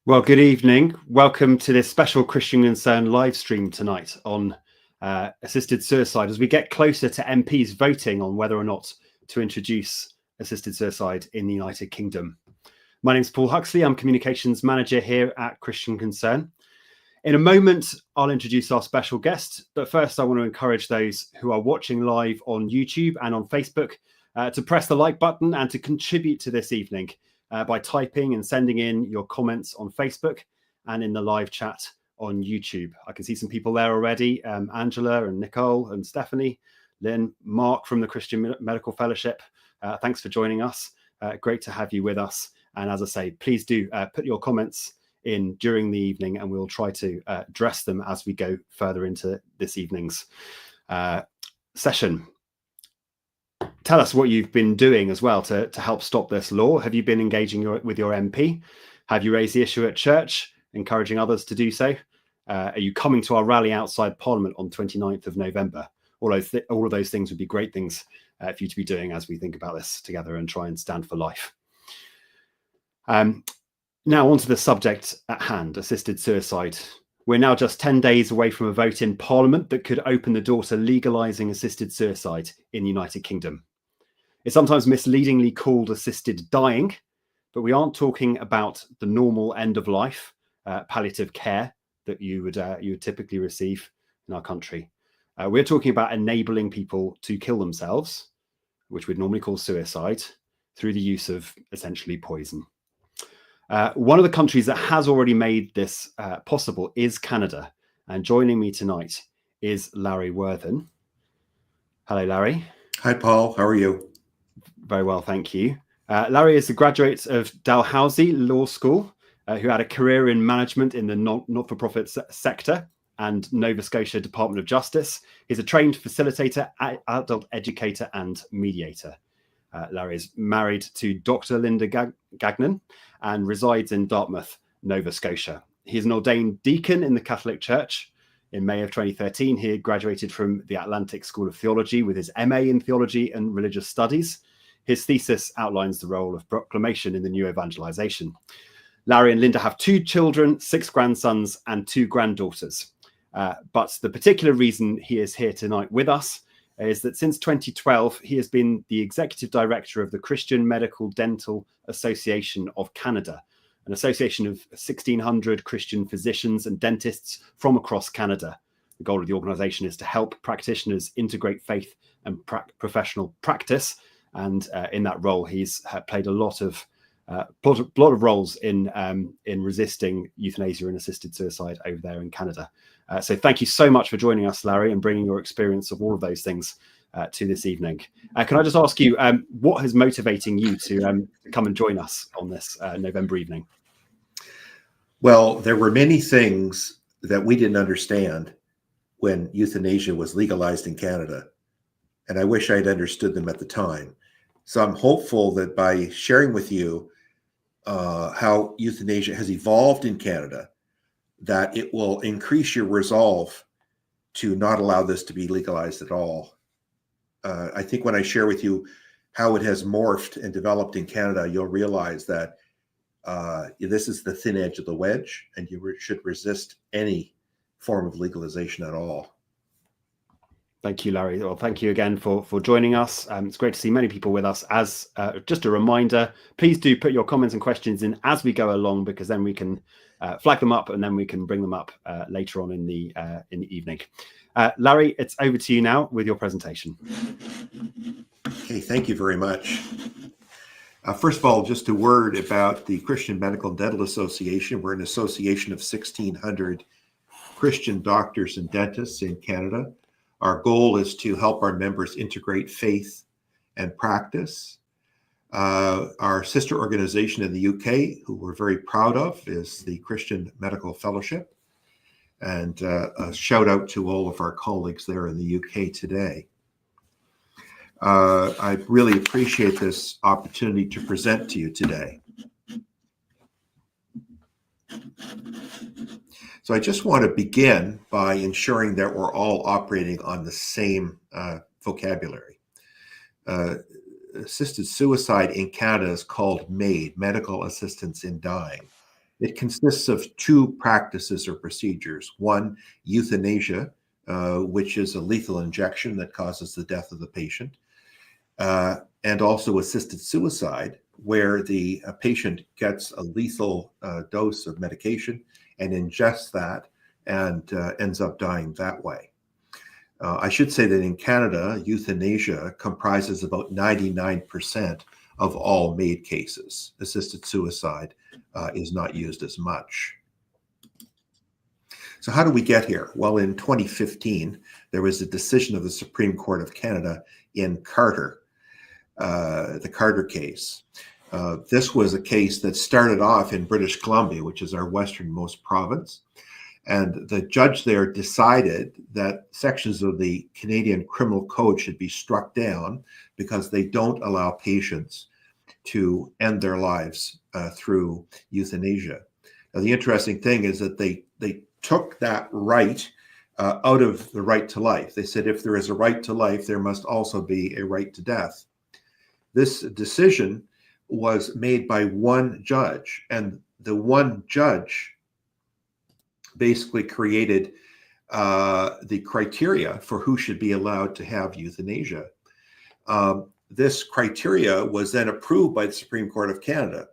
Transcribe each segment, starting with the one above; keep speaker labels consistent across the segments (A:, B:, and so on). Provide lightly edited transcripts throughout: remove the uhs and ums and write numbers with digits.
A: Well, good evening. Welcome to this special Christian Concern live stream tonight on assisted suicide as we get closer to MPs voting on whether or not to introduce assisted suicide in the United Kingdom. My name is Paul Huxley. I'm Communications Manager here at Christian Concern. In a moment, I'll introduce our special guest, but first I want to encourage those who are watching live on YouTube and on Facebook to press the like button and to contribute to this evening by typing and sending in your comments on Facebook and in the live chat on YouTube. I can see some people there already, Angela and Nicole and Stephanie, Lynn, Mark from the Christian Medical Fellowship. Thanks for joining us. Great to have you with us. And as I say, please do put your comments in during the evening and we'll try to address them as we go further into this evening's session. Tell us what you've been doing as well to help stop this law. Have you been engaging with your MP? Have you raised the issue at church, encouraging others to do so? Are you coming to our rally outside Parliament on 29th of November? All of those things would be great things for you to be doing as we think about this together and try and stand for life. Now on to the subject at hand, assisted suicide. We're now just 10 days away from a vote in Parliament that could open the door to legalising assisted suicide in the United Kingdom. It's sometimes misleadingly called assisted dying, but we aren't talking about the normal end of life, palliative care that you would typically receive in our country. We're talking about enabling people to kill themselves, which we'd normally call suicide, through the use of essentially poison. One of the countries that has already made this possible is Canada. And joining me tonight is Larry Worthen. Hello, Larry.
B: Hi, Paul. How are you?
A: Very well, thank you. Larry is a graduate of Dalhousie Law School, who had a career in management in the not-for-profit sector and Nova Scotia Department of Justice. He's a trained facilitator, adult educator and mediator. Larry is married to Dr. Linda Gagnon and resides in Dartmouth, Nova Scotia. He's an ordained deacon in the Catholic Church. In May of 2013, he graduated from the Atlantic School of Theology with his MA in Theology and Religious Studies. His thesis outlines the role of proclamation in the new evangelization. Larry and Linda have 2 children, 6 grandsons and 2 granddaughters. But the particular reason he is here tonight with us is that since 2012, he has been the executive director of the Christian Medical Dental Association of Canada, an association of 1,600 Christian physicians and dentists from across Canada. The goal of the organization is to help practitioners integrate faith and professional practice. And in that role, he's played a lot of roles in resisting euthanasia and assisted suicide over there in Canada. So thank you so much for joining us, Larry, and bringing your experience of all of those things to this evening. Can I just ask you, what is motivating you to come and join us on this November evening?
B: Well, there were many things that we didn't understand when euthanasia was legalized in Canada, and I wish I'd understood them at the time. So I'm hopeful that by sharing with you how euthanasia has evolved in Canada, that it will increase your resolve to not allow this to be legalized at all. I think when I share with you how it has morphed and developed in Canada, you'll realize that this is the thin edge of the wedge, and you should resist any form of legalization at all.
A: Thank you, Larry. Well, thank you again for joining us. It's great to see many people with us. As just a reminder, please do put your comments and questions in as we go along, because then we can flag them up and then we can bring them up later on in the evening. Larry, it's over to you now with your presentation.
B: Okay, thank you very much. First of all, just a word about the Christian Medical and Dental Association. We're an association of 1,600 Christian doctors and dentists in Canada. Our goal is to help our members integrate faith and practice. Our sister organization in the UK, who we're very proud of, is the Christian Medical Fellowship. And a shout out to all of our colleagues there in the UK today. I really appreciate this opportunity to present to you today. So I just want to begin by ensuring that we're all operating on the same vocabulary. Assisted suicide in Canada is called MAiD, Medical Assistance in Dying. It consists of two practices or procedures. One, euthanasia, which is a lethal injection that causes the death of the patient, and also assisted suicide, where the patient gets a lethal dose of medication and ingests that and ends up dying that way. I should say that in Canada, euthanasia comprises about 99% of all MAiD cases. Assisted suicide is not used as much. So how do we get here? Well, in 2015, there was a decision of the Supreme Court of Canada in Carter, the Carter case. This was a case that started off in British Columbia, which is our westernmost province. And the judge there decided that sections of the Canadian Criminal Code should be struck down because they don't allow patients to end their lives through euthanasia. Now, the interesting thing is that they took that right out of the right to life. They said if there is a right to life, there must also be a right to death. This decision was made by one judge, and the one judge basically created the criteria for who should be allowed to have euthanasia. This criteria was then approved by the Supreme Court of Canada.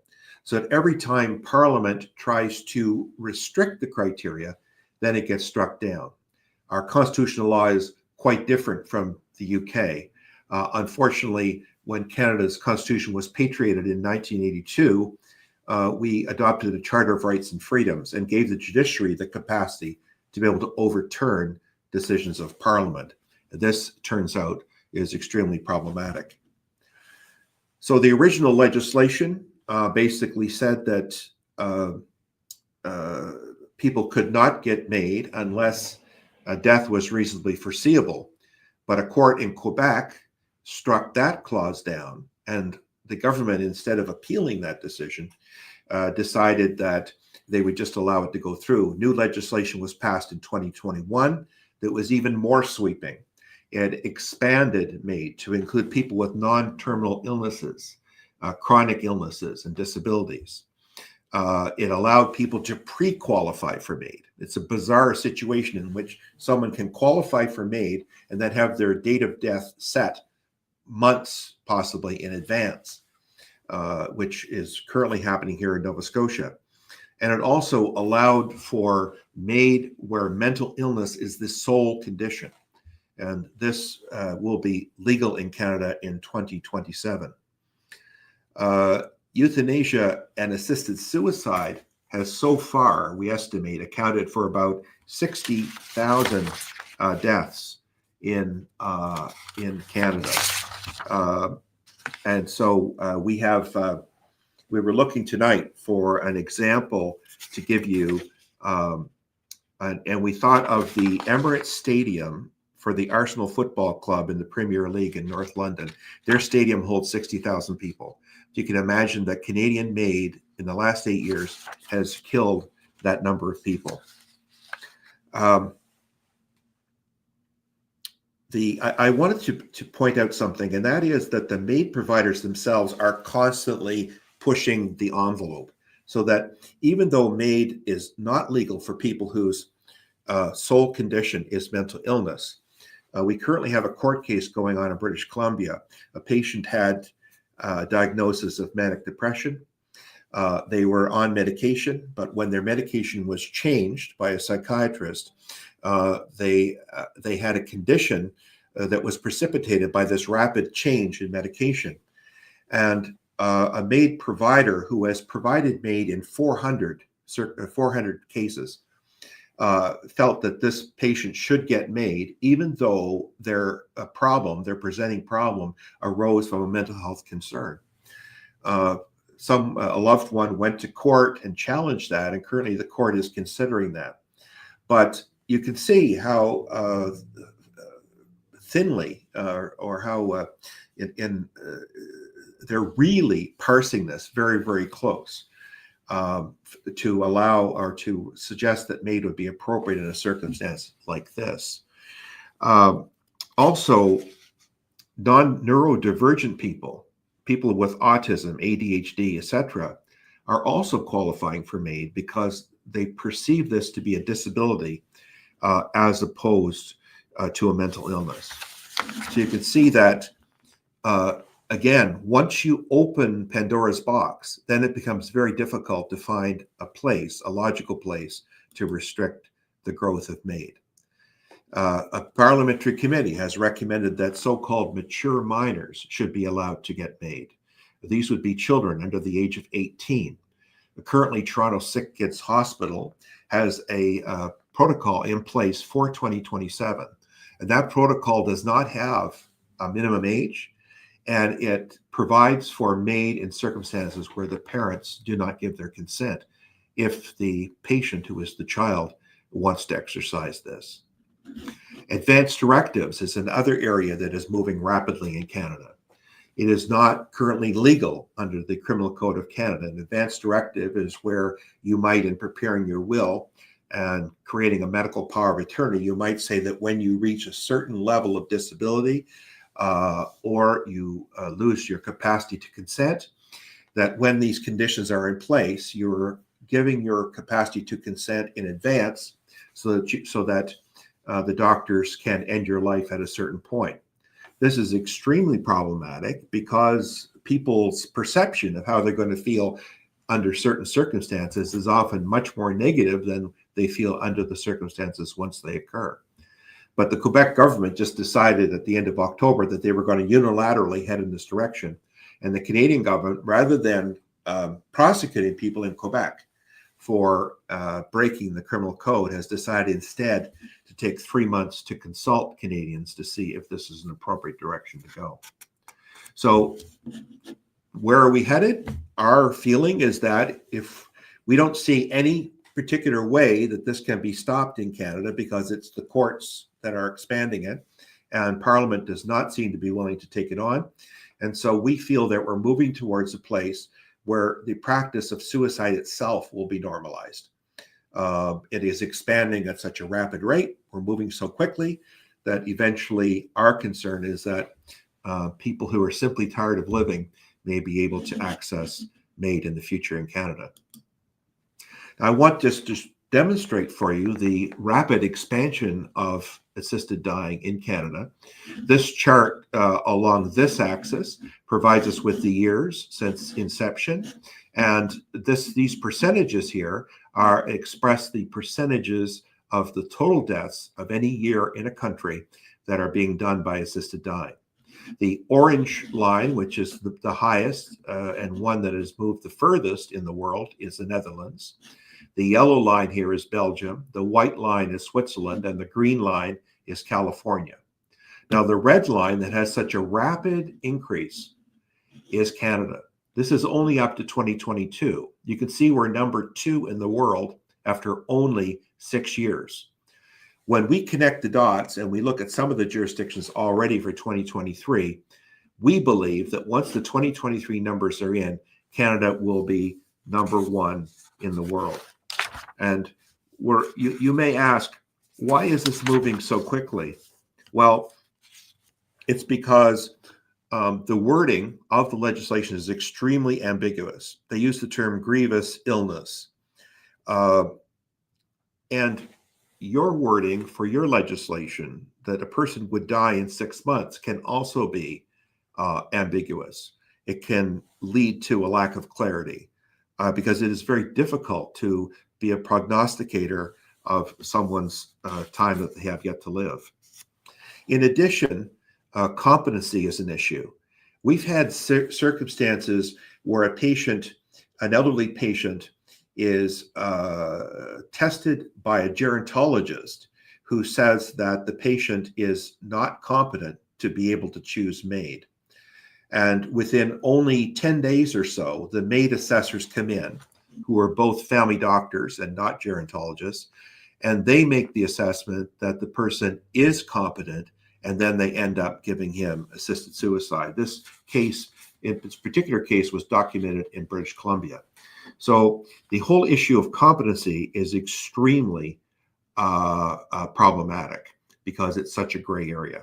B: So that every time Parliament tries to restrict the criteria, then it gets struck down. Our constitutional law is quite different from the UK. Unfortunately, when Canada's constitution was patriated in 1982, we adopted a Charter of Rights and Freedoms and gave the judiciary the capacity to be able to overturn decisions of Parliament. This, turns out, is extremely problematic. So the original legislation basically said that people could not get MAiD unless a death was reasonably foreseeable. But a court in Quebec struck that clause down, and the government, instead of appealing that decision, decided that they would just allow it to go through. New legislation was passed in 2021 that was even more sweeping. It expanded MAiD to include people with non-terminal illnesses, chronic illnesses, and disabilities. It allowed people to pre-qualify for MAiD. It's a bizarre situation in which someone can qualify for MAiD and then have their date of death set months, possibly in advance, which is currently happening here in Nova Scotia. And it also allowed for MAiD where mental illness is the sole condition. And this will be legal in Canada in 2027. Euthanasia and assisted suicide has so far, we estimate, accounted for about 60,000 deaths in Canada. And so we were looking tonight for an example to give you, and we thought of the Emirates Stadium for the Arsenal Football Club in the Premier League in North London. Their stadium holds 60,000 people. You can imagine that Canadian MAiD in the last 8 years has killed that number of people. I wanted to point out something, and that is that the MAiD providers themselves are constantly pushing the envelope, so that even though MAiD is not legal for people whose sole condition is mental illness, we currently have a court case going on in British Columbia. A patient had a diagnosis of manic depression. They were on medication, but when their medication was changed by a psychiatrist, they had a condition that was precipitated by this rapid change in medication. And a MAiD provider who has provided MAiD in 400 cases felt that this patient should get MAiD, even though their presenting problem arose from a mental health concern. A loved one went to court and challenged that, and currently the court is considering that. But you can see how thinly or how they're really parsing this very, very close to allow or to suggest that MAiD would be appropriate in a circumstance like this. Also, non-neurodivergent people with autism, ADHD, etc., are also qualifying for MAiD because they perceive this to be a disability as opposed to a mental illness. So you can see that, again, once you open Pandora's box, then it becomes very difficult to find a place, a logical place, to restrict the growth of MAiD. A parliamentary committee has recommended that so-called mature minors should be allowed to get MAiD. These would be children under the age of 18. Currently, Toronto Sick Kids Hospital has a protocol in place for 2027. And that protocol does not have a minimum age, and it provides for MAiD in circumstances where the parents do not give their consent if the patient, who is the child, wants to exercise this. Advanced directives is another area that is moving rapidly in Canada. It is not currently legal under the Criminal Code of Canada. An advanced directive is where you might, in preparing your will and creating a medical power of attorney, you might say that when you reach a certain level of disability or you lose your capacity to consent, that when these conditions are in place, you're giving your capacity to consent in advance so that the doctors can end your life at a certain point. This is extremely problematic because people's perception of how they're going to feel under certain circumstances is often much more negative than they feel under the circumstances once they occur. But the Quebec government just decided at the end of October that they were going to unilaterally head in this direction. And the Canadian government, rather than prosecuting people in Quebec for breaking the criminal code, has decided instead to take 3 months to consult Canadians to see if this is an appropriate direction to go. So where are we headed? Our feeling is that if we don't see any particular way that this can be stopped in Canada, because it's the courts that are expanding it, and Parliament does not seem to be willing to take it on. And so we feel that we're moving towards a place where the practice of suicide itself will be normalized. It is expanding at such a rapid rate. We're moving so quickly that eventually our concern is that people who are simply tired of living may be able to access MAiD in the future in Canada. Now, I want just to demonstrate for you the rapid expansion of assisted dying in Canada. This chart along this axis provides us with the years since inception, and these percentages here express the percentages of the total deaths of any year in a country that are being done by assisted dying. The orange line, which is the highest and one that has moved the furthest in the world, is the Netherlands. The yellow line here is Belgium, the white line is Switzerland, and the green line is California. Now, the red line that has such a rapid increase is Canada. This is only up to 2022. You can see we're number 2 in the world after only 6 years. When we connect the dots and we look at some of the jurisdictions already for 2023, we believe that once the 2023 numbers are in, Canada will be number 1 in the world. And you may ask, why is this moving so quickly? Well, it's because the wording of the legislation is extremely ambiguous. They use the term grievous illness. And your wording for your legislation, that a person would die in 6 months, can also be ambiguous. It can lead to a lack of clarity because it is very difficult to be a prognosticator of someone's time that they have yet to live. In addition, competency is an issue. We've had circumstances where an elderly patient is tested by a gerontologist who says that the patient is not competent to be able to choose MAiD. And within only 10 days or so, the MAiD assessors come in, who are both family doctors and not gerontologists, and they make the assessment that the person is competent, and then they end up giving him assisted suicide. This particular case was documented in British Columbia. So the whole issue of competency is extremely problematic because it's such a gray area.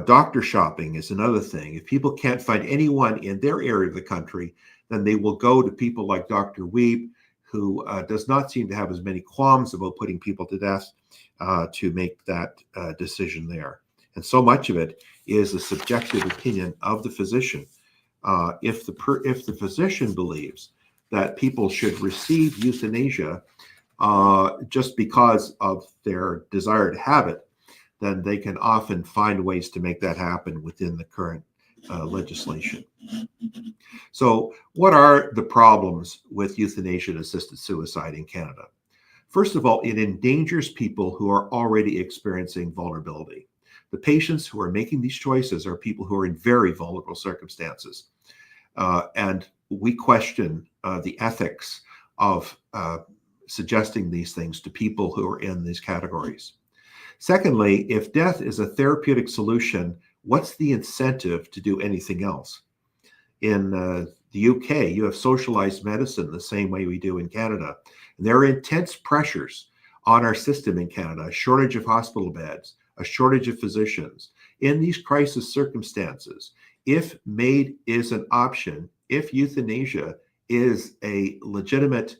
B: Doctor shopping is another thing. If people can't find anyone in their area of the country then they will go to people like Dr. Wiebe, who does not seem to have as many qualms about putting people to death, to make that decision there. And so much of it is the subjective opinion of the physician. If the physician believes that people should receive euthanasia just because of their desire to have it, then they can often find ways to make that happen within the current legislation. So what are the problems with euthanasia and assisted suicide in Canada? First of all, it endangers people who are already experiencing vulnerability. The patients who are making these choices are people who are in very vulnerable circumstances. And we question the ethics of suggesting these things to people who are in these categories. Secondly, if death is a therapeutic solution, what's the incentive to do anything else? In the UK, you have socialized medicine the same way we do in Canada. And there are intense pressures on our system in Canada, a shortage of hospital beds, a shortage of physicians. In these crisis circumstances, if MAiD is an option, if euthanasia is a legitimate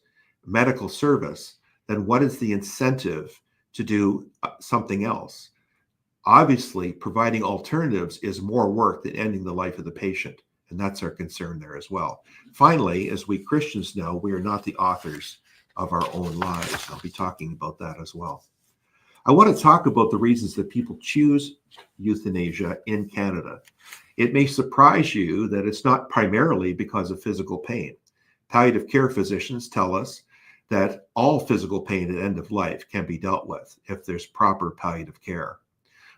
B: medical service, then what is the incentive to do something else? Obviously, providing alternatives is more work than ending the life of the patient. And that's our concern there as well. Finally, as we Christians know, we are not the authors of our own lives. I'll be talking about that as well. I want to talk about the reasons that people choose euthanasia in Canada. It may surprise you that it's not primarily because of physical pain. Palliative care physicians tell us that all physical pain at end of life can be dealt with if there's proper palliative care.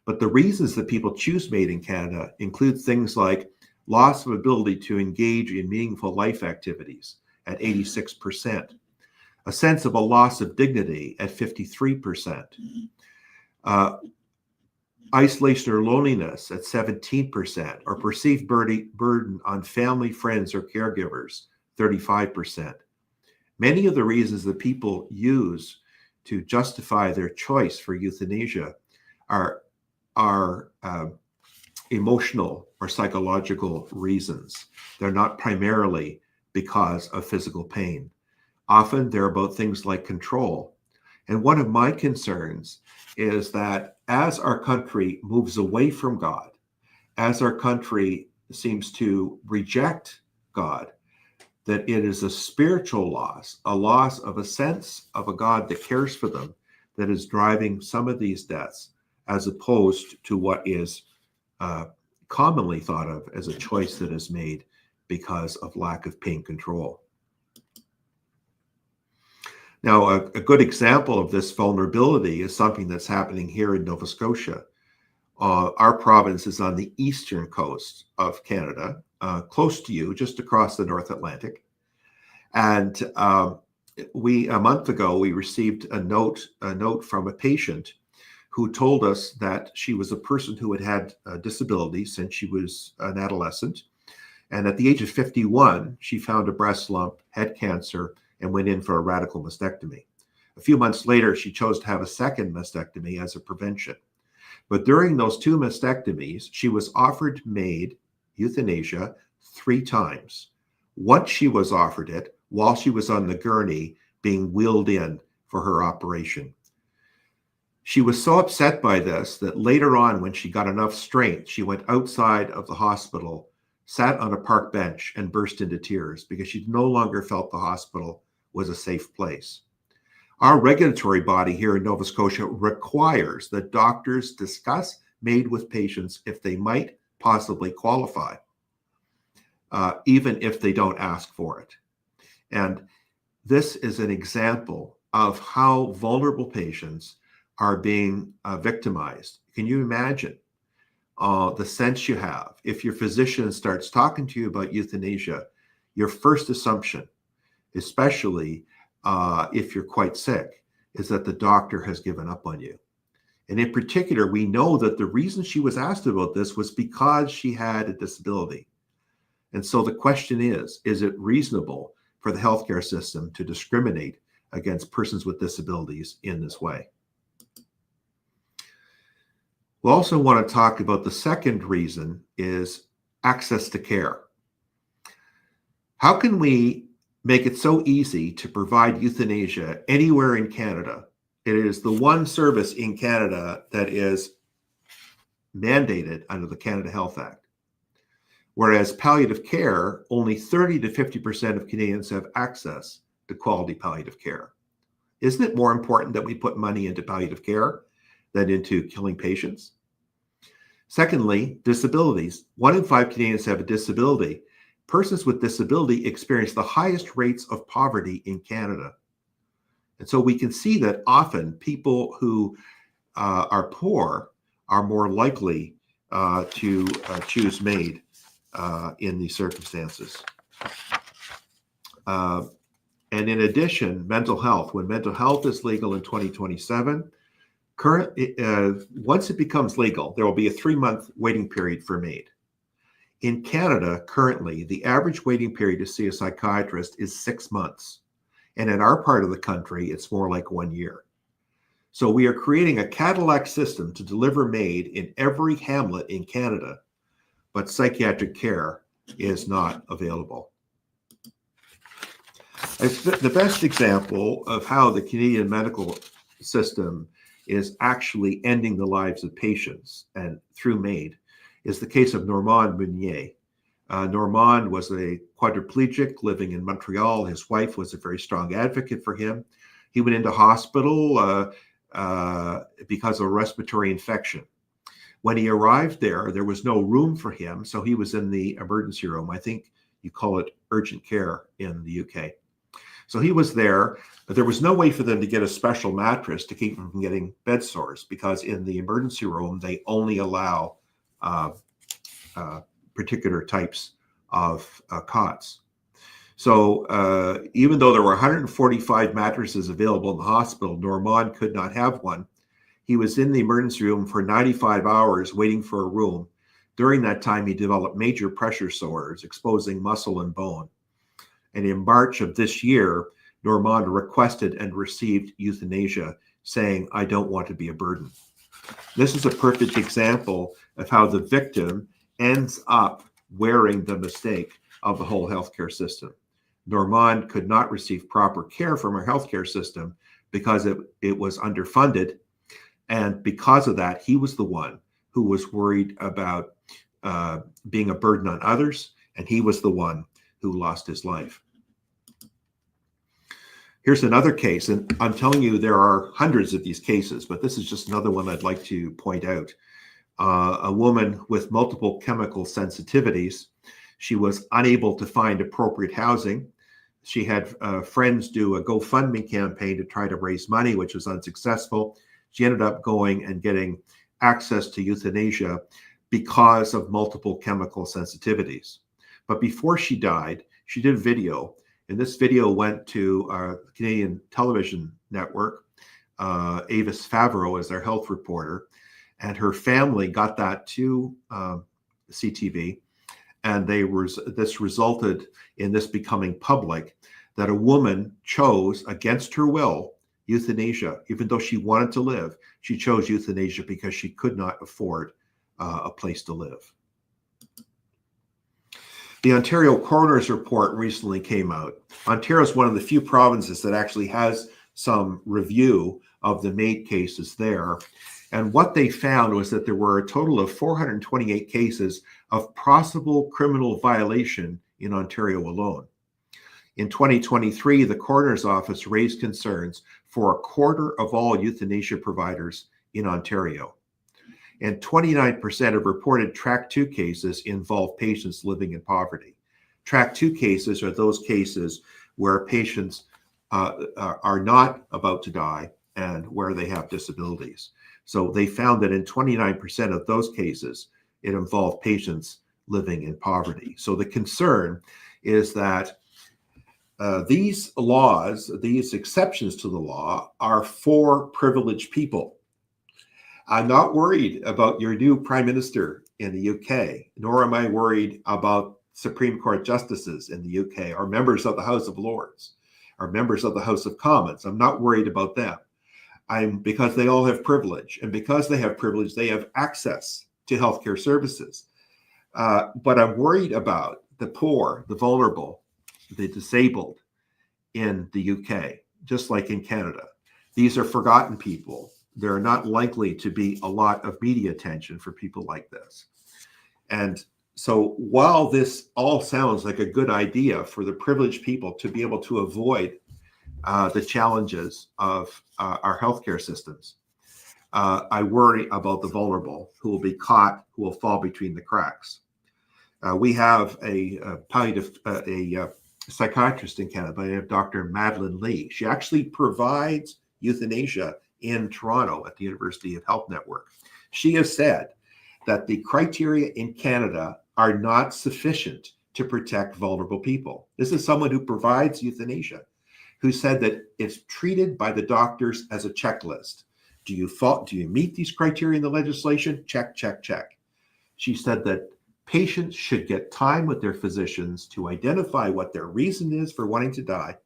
B: But the reasons that people choose MAiD in Canada include things like loss of ability to engage in meaningful life activities at 86%, a sense of a loss of dignity at 53%, isolation or loneliness at 17%, or perceived burden on family, friends, or caregivers, 35%. Many of the reasons that people use to justify their choice for euthanasia are emotional or psychological reasons. They're not primarily because of physical pain. Often they're about things like control. And one of my concerns is that as our country moves away from God, as our country seems to reject God, that it is a spiritual loss, a loss of a sense of a God that cares for them, that is driving some of these deaths, as opposed to what is commonly thought of as a choice that is made because of lack of pain control. Now, a good example of this vulnerability is something that's happening here in Nova Scotia. Our province is on the eastern coast of Canada, close to you, just across the North Atlantic. And a month ago, we received a note from a patient who told us that she was a person who had had a disability since she was an adolescent. And at the age of 51, she found a breast lump, had cancer, and went in for a radical mastectomy. A few months later, she chose to have a second mastectomy as a prevention. But during those two mastectomies, she was offered MAiD, euthanasia, 3 times. Once she was offered it while she was on the gurney being wheeled in for her operation. She was so upset by this that later on, when she got enough strength, she went outside of the hospital, sat on a park bench, and burst into tears because she no longer felt the hospital was a safe place. Our regulatory body here in Nova Scotia requires that doctors discuss MAiD with patients if they might possibly qualify, even if they don't ask for it. And this is an example of how vulnerable patients are being victimized. Can you imagine the sense you have if your physician starts talking to you about euthanasia? Your first assumption, especially if you're quite sick, is that the doctor has given up on you. And in particular, we know that the reason she was asked about this was because she had a disability. And so the question is it reasonable for the healthcare system to discriminate against persons with disabilities in this way? We also want to talk about the second reason is access to care. How can we make it so easy to provide euthanasia anywhere in Canada? It is the one service in Canada that is mandated under the Canada Health Act. Whereas palliative care, only 30 to 50% of Canadians have access to quality palliative care. Isn't it more important that we put money into palliative care than into killing patients? Secondly, disabilities. 1 in 5 Canadians have a disability. Persons with disability experience the highest rates of poverty in Canada. And so we can see that often people who are poor are more likely to choose MAiD in these circumstances. And in addition, mental health. When mental health is legal in 2027, once it becomes legal, there will be a 3-month waiting period for MAiD. In Canada, currently, the average waiting period to see a psychiatrist is 6 months. And in our part of the country, it's more like 1 year. So we are creating a Cadillac system to deliver MAiD in every hamlet in Canada, but psychiatric care is not available. The best example of how the Canadian medical system is actually ending the lives of patients and through MAiD is the case of Normand Meunier. Normand was a quadriplegic living in Montreal. His wife was a very strong advocate for him. He went into hospital because of a respiratory infection. When he arrived there was no room for him, so he was in the emergency room. I think you call it urgent care in the UK. So he was there, but there was no way for them to get a special mattress to keep him from getting bed sores, because in the emergency room, they only allow particular types of cots. So even though there were 145 mattresses available in the hospital, Normand could not have one. He was in the emergency room for 95 hours waiting for a room. During that time, he developed major pressure sores, exposing muscle and bone. And in March of this year, Normand requested and received euthanasia, saying, "I don't want to be a burden." This is a perfect example of how the victim ends up wearing the mistake of the whole healthcare system. Normand could not receive proper care from our healthcare system because it was underfunded. And because of that, he was the one who was worried about being a burden on others, and he was the one who lost his life. Here's another case, and I'm telling you there are hundreds of these cases, but this is just another one I'd like to point out. A woman with multiple chemical sensitivities. She was unable to find appropriate housing. She had friends do a GoFundMe campaign to try to raise money, which was unsuccessful. She ended up going and getting access to euthanasia because of multiple chemical sensitivities. But before she died, she did a video, and this video went to our Canadian television network. Avis Favreau is their health reporter, and her family got that to CTV, and this resulted in this becoming public, that a woman chose, against her will, euthanasia. Even though she wanted to live, she chose euthanasia because she could not afford a place to live. The Ontario Coroner's Report recently came out. Ontario is one of the few provinces that actually has some review of the MAiD cases there. And what they found was that there were a total of 428 cases of possible criminal violation in Ontario alone. In 2023, the coroner's office raised concerns for a quarter of all euthanasia providers in Ontario. And 29% of reported Track 2 cases involve patients living in poverty. Track 2 cases are those cases where patients are not about to die and where they have disabilities. So they found that in 29% of those cases, it involved patients living in poverty. So the concern is that these laws, these exceptions to the law, are for privileged people. I'm not worried about your new prime minister in the UK, nor am I worried about Supreme Court justices in the UK, or members of the House of Lords, or members of the House of Commons. I'm not worried about them. Because they all have privilege, and because they have privilege, they have access to healthcare services. But I'm worried about the poor, the vulnerable, the disabled in the UK, just like in Canada. These are forgotten people. There are not likely to be a lot of media attention for people like this. And so while this all sounds like a good idea for the privileged people to be able to avoid the challenges of our healthcare systems, I worry about the vulnerable who will be caught, who will fall between the cracks. We have a psychiatrist in Canada by the name of Dr. Madeline Lee. She actually provides euthanasia in Toronto at the University of Health Network. She has said that the criteria in Canada are not sufficient to protect vulnerable people. This is someone who provides euthanasia, who said that it's treated by the doctors as a checklist. Do you meet these criteria in the legislation? Check, check, check. She said that patients should get time with their physicians to identify what their reason is for wanting to die.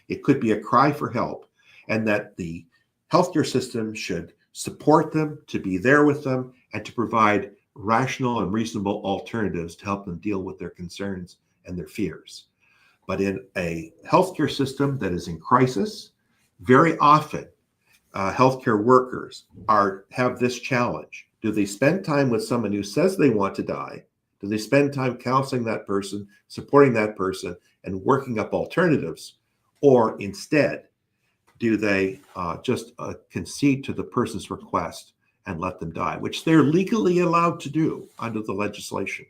B: It could be a cry for help, and that the healthcare system should support them, to be there with them, and to provide rational and reasonable alternatives to help them deal with their concerns and their fears. But in a healthcare system that is in crisis, very often healthcare workers have this challenge. Do they spend time with someone who says they want to die? Do they spend time counseling that person, supporting that person, and working up alternatives? Or instead, do they just concede to the person's request and let them die, which they're legally allowed to do under the legislation?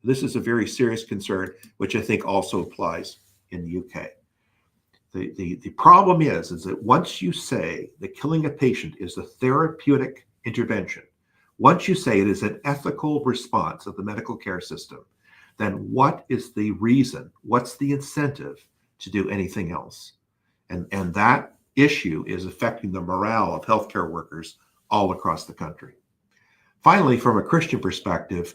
B: This is a very serious concern, which I think also applies in the UK. The problem is that once you say that killing a patient is a therapeutic intervention, once you say it is an ethical response of the medical care system, then what is the reason? What's the incentive to do anything else? And that issue is affecting the morale of healthcare workers all across the country. Finally, from a Christian perspective,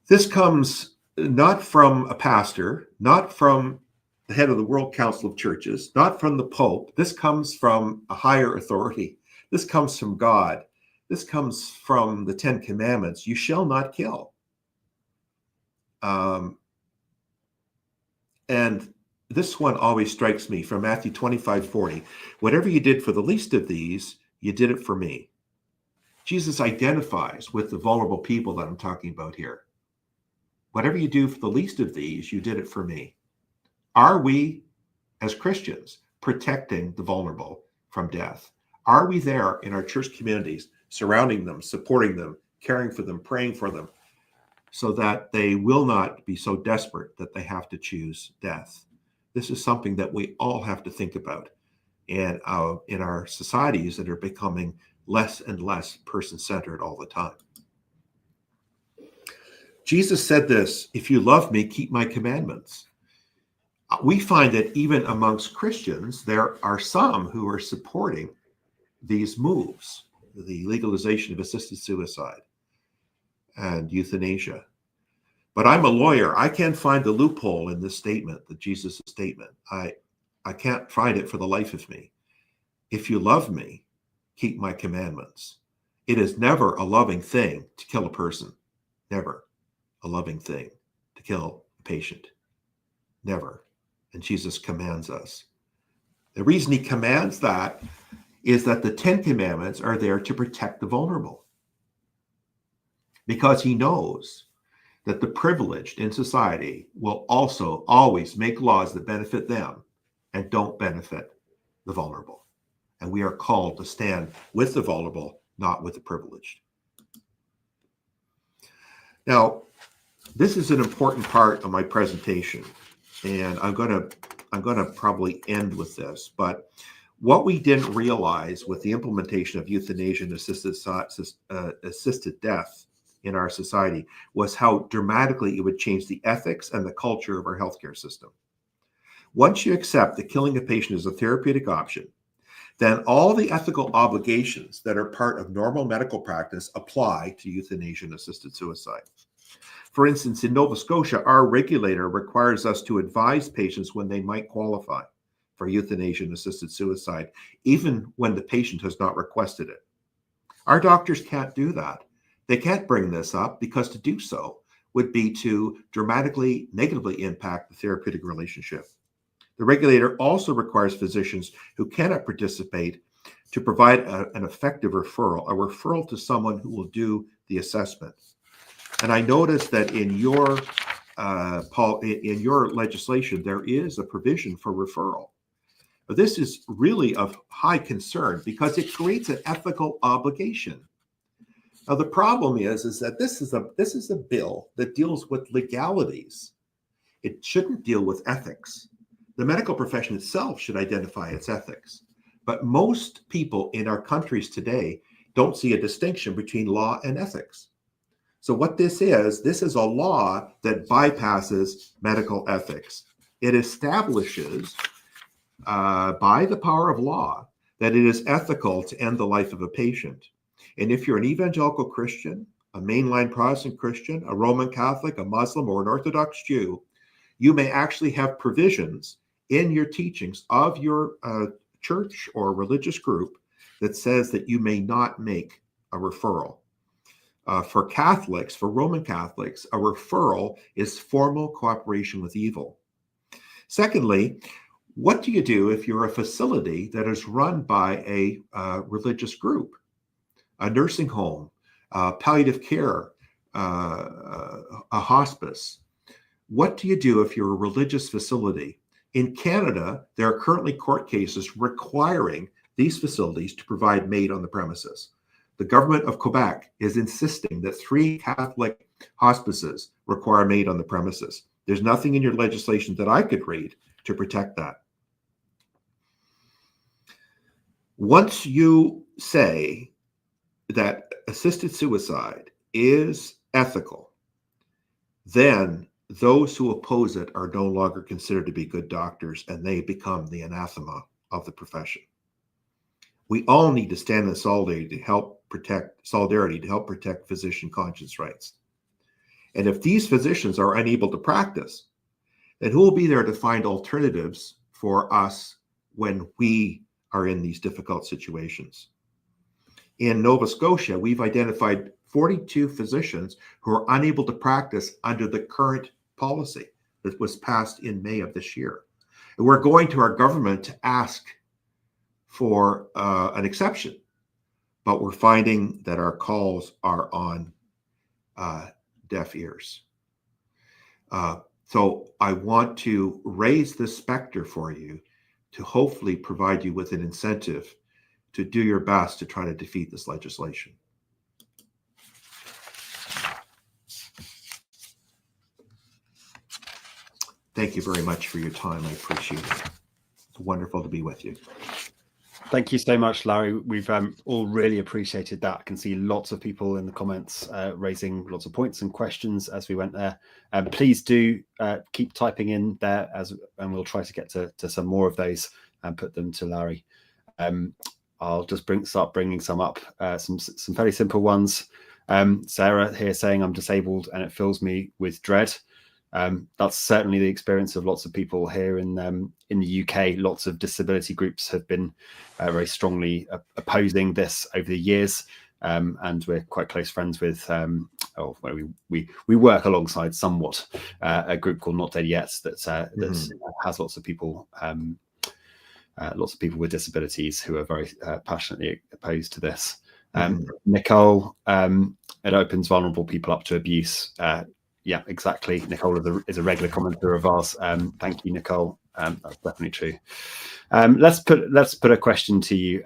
B: this comes not from a pastor, not from the head of the World Council of Churches, not from the Pope. This comes from a higher authority. This comes from God. This comes from the Ten Commandments. You shall not kill. And this one always strikes me from Matthew 25:40. Whatever you did for the least of these, you did it for me. Jesus identifies with the vulnerable people that I'm talking about here. Whatever you do for the least of these, you did it for me. Are we, as Christians, protecting the vulnerable from death? Are we there in our church communities, surrounding them, supporting them, caring for them, praying for them, so that they will not be so desperate that they have to choose death? This is something that we all have to think about in our societies that are becoming less and less person-centered all the time. Jesus said this, "If you love me, keep my commandments." We find that even amongst Christians, there are some who are supporting these moves, the legalization of assisted suicide and euthanasia. But I'm a lawyer. I can't find the loophole in this statement, the Jesus statement. I can't find it for the life of me. If you love me, keep my commandments. It is never a loving thing to kill a person. Never a loving thing to kill a patient. Never. And Jesus commands us. The reason he commands that is that the Ten Commandments are there to protect the vulnerable. Because he knows that the privileged in society will also always make laws that benefit them and don't benefit the vulnerable. And we are called to stand with the vulnerable, not with the privileged. Now, this is an important part of my presentation, and I'm going to probably end with this. But what we didn't realize with the implementation of euthanasia and assisted death in our society was how dramatically it would change the ethics and the culture of our healthcare system. Once you accept that killing a patient is a therapeutic option, then all the ethical obligations that are part of normal medical practice apply to euthanasia and assisted suicide. For instance, in Nova Scotia, our regulator requires us to advise patients when they might qualify for euthanasia and assisted suicide, even when the patient has not requested it. Our doctors can't do that. They can't bring this up because to do so would be to dramatically negatively impact the therapeutic relationship. The regulator also requires physicians who cannot participate to provide an effective referral, a referral to someone who will do the assessment. And I noticed that in your in your legislation, there is a provision for referral. This is really of high concern because it creates an ethical obligation. Now, the problem is that this is a bill that deals with legalities. It shouldn't deal with ethics. The medical profession itself should identify its ethics. But most people in our countries today don't see a distinction between law and ethics. So what this is a law that bypasses medical ethics. It establishes by the power of law that it is ethical to end the life of a patient. And if you're an evangelical Christian, a mainline Protestant Christian, a Roman Catholic, a Muslim, or an Orthodox Jew, you may actually have provisions in your teachings of your church or religious group that says that you may not make a referral. For Catholics, for Roman Catholics, a referral is formal cooperation with evil. Secondly, what do you do if you're a facility that is run by a religious group, a nursing home, palliative care, a hospice? What do you do if you're a religious facility? In Canada, there are currently court cases requiring these facilities to provide MAiD on the premises. The government of Quebec is insisting that 3 Catholic hospices require MAiD on the premises. There's nothing in your legislation that I could read to protect that. Once you say that assisted suicide is ethical, then those who oppose it are no longer considered to be good doctors, and they become the anathema of the profession. We all need to stand in solidarity to help protect physician conscience rights. And if these physicians are unable to practice, then who will be there to find alternatives for us when we are in these difficult situations? In Nova Scotia, we've identified 42 physicians who are unable to practice under the current policy that was passed in May of this year. And we're going to our government to ask for an exception, but we're finding that our calls are on deaf ears. So I want to raise this specter for you to hopefully provide you with an incentive to do your best to try to defeat this legislation. Thank you very much for your time. I appreciate it. It's wonderful to be with you.
A: Thank you so much, Larry. We've all really appreciated that. I can see lots of people in the comments raising lots of points and questions as we went there. Please do keep typing in there, and we'll try to get to some more of those and put them to Larry. I'll just start bringing some up, some fairly simple ones. Sarah here saying, I'm disabled and it fills me with dread. That's certainly the experience of lots of people here in the UK. Lots of disability groups have been very strongly opposing this over the years, and we're quite close friends with, we work alongside somewhat a group called Not Dead Yet that has lots of people with disabilities who are very passionately opposed to this. Nicole, it opens vulnerable people up to abuse. Yeah, exactly. Nicole is a regular commenter of ours. Thank you, Nicole. That's definitely true. Let's put a question to you.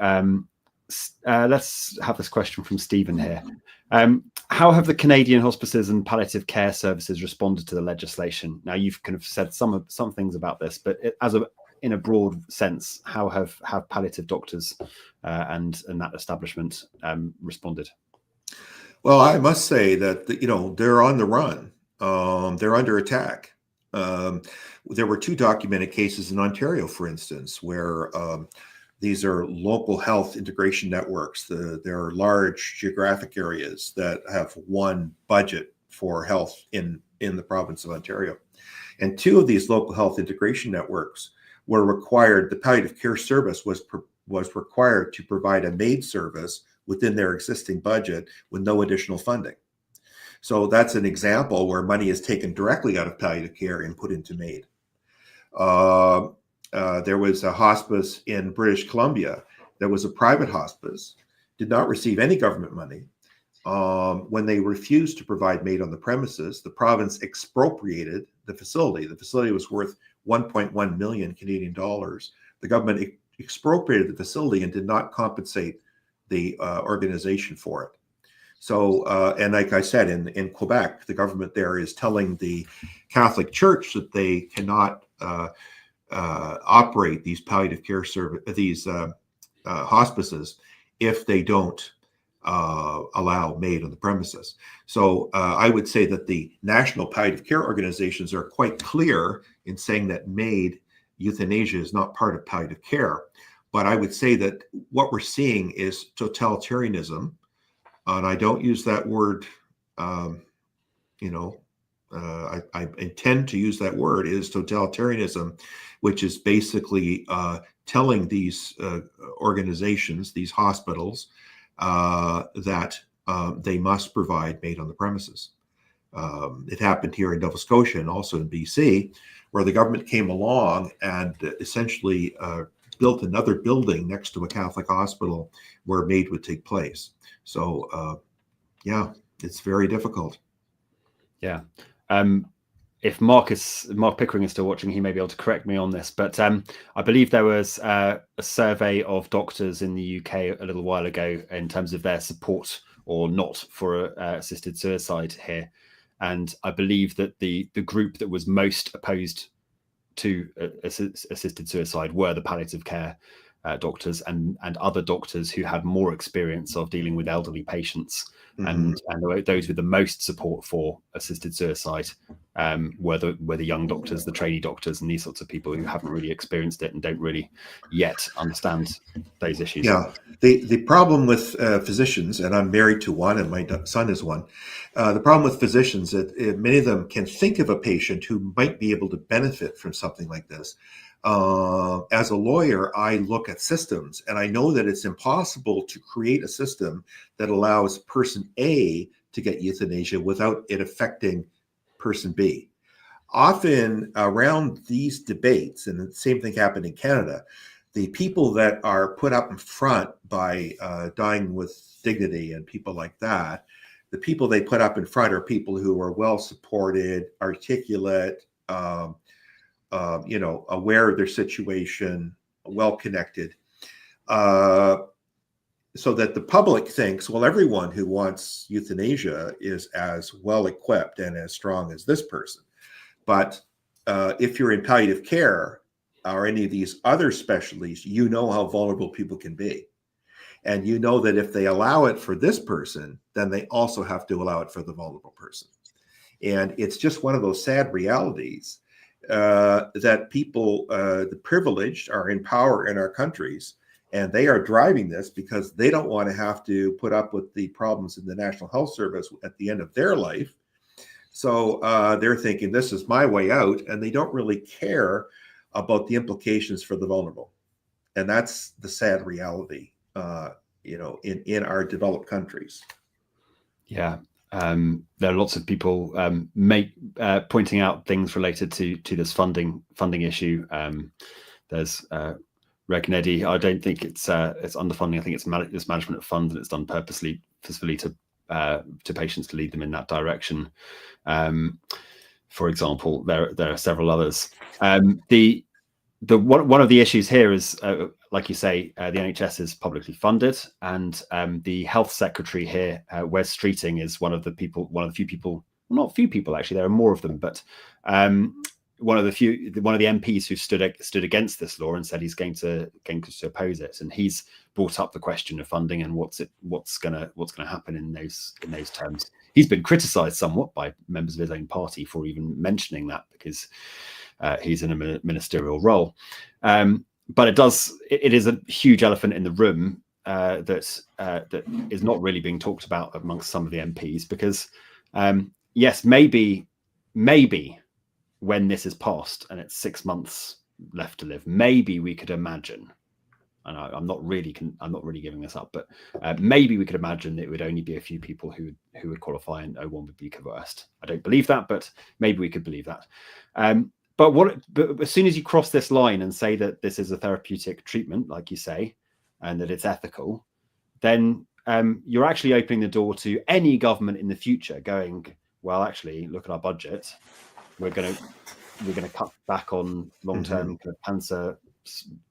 A: Let's have this question from Stephen here. How have the Canadian hospices and palliative care services responded to the legislation? Now, you've kind of said some things about this, but in a broad sense, how have palliative doctors and that establishment responded?
B: Well, I must say that they're on the run. They're under attack. There were 2 documented cases in Ontario, for instance, where these are local health integration networks. There are large geographic areas that have one budget for health in the province of Ontario. And 2 of these local health integration networks were required, the palliative care service was required to provide a MAiD service within their existing budget with no additional funding. So that's an example where money is taken directly out of palliative care and put into MAiD. There was a hospice in British Columbia that was a private hospice, did not receive any government money. When they refused to provide MAiD on the premises, the province expropriated the facility. The facility was worth 1.1 million Canadian dollars. The government expropriated the facility and did not compensate the organization for it. So, and like I said, in Quebec, the government there is telling the Catholic Church that they cannot operate these palliative care hospices if they don't allow MAiD on the premises. So I would say that the national palliative care organizations are quite clear in saying that MAiD, euthanasia, is not part of palliative care. But I would say that what we're seeing is totalitarianism, and I don't use that word, I intend to use that word, is totalitarianism, which is basically telling these organizations, these hospitals, that they must provide MAiD on the premises. It happened here in Nova Scotia and also in BC, where the government came along and essentially built another building next to a Catholic hospital where MAiD would take place. So, yeah, it's very difficult.
A: Yeah. If Mark Pickering is still watching, he may be able to correct me on this, but I believe there was a survey of doctors in the UK a little while ago in terms of their support or not for assisted suicide here. And I believe that the group that was most opposed to assisted suicide were the palliative care doctors and other doctors who had more experience of dealing with elderly patients. And those with the most support for assisted suicide were the young doctors, the trainee doctors, and these sorts of people who haven't really experienced it and don't really yet understand those issues.
B: Yeah, the problem with physicians, and I'm married to one, and my son is one. The problem with physicians is that many of them can think of a patient who might be able to benefit from something like this. As a lawyer, I look at systems, and I know that it's impossible to create a system that allows person A to get euthanasia without it affecting person B. Often around these debates, and the same thing happened in Canada, the people that are put up in front by Dying with Dignity and people like that, the people they put up in front are people who are well supported, articulate, aware of their situation, well connected, so that the public thinks, well, everyone who wants euthanasia is as well equipped and as strong as this person. But if you're in palliative care or any of these other specialties, you know how vulnerable people can be. And you know that if they allow it for this person, then they also have to allow it for the vulnerable person. And it's just one of those sad realities that people, the privileged, are in power in our countries, and they are driving this because they don't want to have to put up with the problems in the National Health Service at the end of their life. So they're thinking, this is my way out, and they don't really care about the implications for the vulnerable. And that's the sad reality, in our developed countries.
A: Yeah. There are lots of people pointing out things related to this funding issue. There's Reg Neddy. I don't think it's underfunding. I think it's management of funds, and it's done purposefully to patients to lead them in that direction. For example, there are several others. One of the issues here is, like you say, the NHS is publicly funded, and the health secretary here, Wes Streeting, is one of the few people, not few people actually, there are more of them, but one of the MPs who stood against this law and said he's going to oppose it, and he's brought up the question of funding and what's going to happen in those terms. He's been criticised somewhat by members of his own party for even mentioning that, because he's in a ministerial role. But it is a huge elephant in the room that is not really being talked about amongst some of the MPs, because yes, maybe when this is passed and it's 6 months left to live, maybe we could imagine and I'm not really giving this up, but maybe we could imagine that it would only be a few people who would qualify and no one would be coerced. I don't believe that, but maybe we could believe that. But as soon as you cross this line and say that this is a therapeutic treatment, like you say, and that it's ethical, then you're actually opening the door to any government in the future going, well, actually, look at our budget. We're going to cut back on long-term kind of cancer,